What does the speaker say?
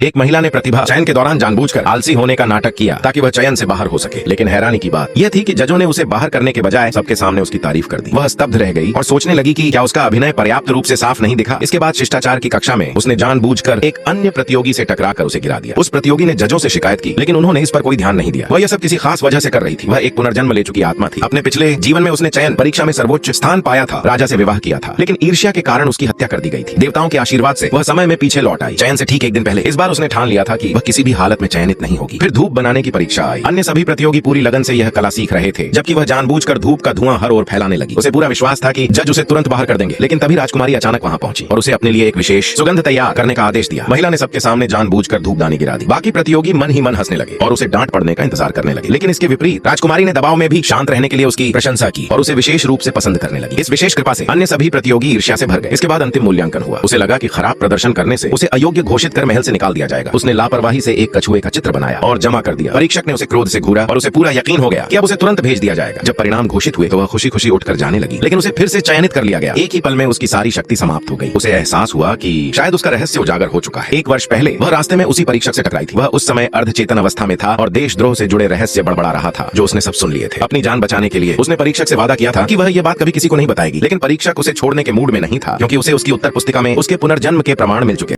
एक महिला ने प्रतिभा चयन के दौरान जानबूझकर आलसी होने का नाटक किया ताकि वह चयन से बाहर हो सके। लेकिन हैरानी की बात यह थी कि जजों ने उसे बाहर करने के बजाय सबके सामने उसकी तारीफ कर दी। वह स्तब्ध रह गई और सोचने लगी कि क्या उसका अभिनय पर्याप्त रूप से साफ नहीं दिखा। इसके बाद शिष्टाचार की कक्षा में उसने जानबूझकर एक अन्य प्रतियोगी से टकराकर उसे गिरा दिया। उस प्रतियोगी ने जजों से शिकायत की, लेकिन उन्होंने इस पर कोई ध्यान नहीं दिया। वह यह सब किसी खास वजह से कर रही थी। वह एक पुनर्जन्म ले चुकी आत्मा थी। अपने पिछले जीवन में उसने चयन परीक्षा में सर्वोच्च स्थान पाया था, राजा से विवाह किया था, लेकिन ईर्ष्या के कारण उसकी हत्या कर दी गई थी। देवताओं के आशीर्वाद से वह समय में पीछे लौट आई। चयन से ठीक एक दिन पहले इस बार उसने ठान लिया था कि वह किसी भी हालत में चयनित नहीं होगी। फिर धूप बनाने की परीक्षा आई। अन्य सभी प्रतियोगी पूरी लगन से यह कला सीख रहे थे, जबकि वह जानबूझकर धूप का धुआं हर ओर फैलाने लगी। उसे पूरा विश्वास था कि जज उसे तुरंत बाहर कर देंगे, लेकिन तभी राजकुमारी अचानक वहां पहुंची और उसे अपने लिए एक विशेष सुगंध तैयार करने का आदेश दिया। महिला ने सबके सामने जानबूझकर धूपदानी गिरा दी। बाकी प्रतियोगी मन ही मन हंसने लगे और उसे डांट पड़ने का इंतजार करने लगे। लेकिन इसके विपरीत राजकुमारी ने दबाव में भी शांत रहने के लिए उसकी प्रशंसा की और उसे विशेष रूप से पसंद करने लगी। इस विशेष कृपा से अन्य सभी प्रतियोगी ईर्ष्या से भर गए। इसके बाद अंतिम मूल्यांकन हुआ। उसे लगा कि खराब प्रदर्शन करने से उसे अयोग्य घोषित कर महल से निकाल दिया जाएगा। उसने लापरवाही से एक कछुए का चित्र बनाया और जमा कर दिया। परीक्षक ने उसे क्रोध से घूरा और उसे पूरा यकीन हो गया कि अब उसे तुरंत भेज दिया जाएगा। जब परिणाम घोषित हुए तो वह खुशी खुशी उठकर जाने लगी, लेकिन उसे फिर से चयनित कर लिया गया। एक ही पल में उसकी सारी शक्ति समाप्त हो गई। उसे एहसास हुआ कि शायद उसका रहस्य उजागर हो चुका है। 1 वर्ष पहले वह रास्ते में उसी परीक्षक से टकराई थी। वह उस समय अर्धचेतन अवस्था में था और देशद्रोह से जुड़े रहस्य बड़बड़ा रहा था जो उसने सब सुन लिए थे। अपनी जान बचाने के लिए उसने परीक्षक से वादा किया था कि वह यह बात कभी किसी को नहीं बताएगी, लेकिन परीक्षक उसे छोड़ने के मूड में नहीं था, क्योंकि उसे उसकी उत्तर पुस्तिका में उसके पुनर्जन्म के प्रमाण मिल चुके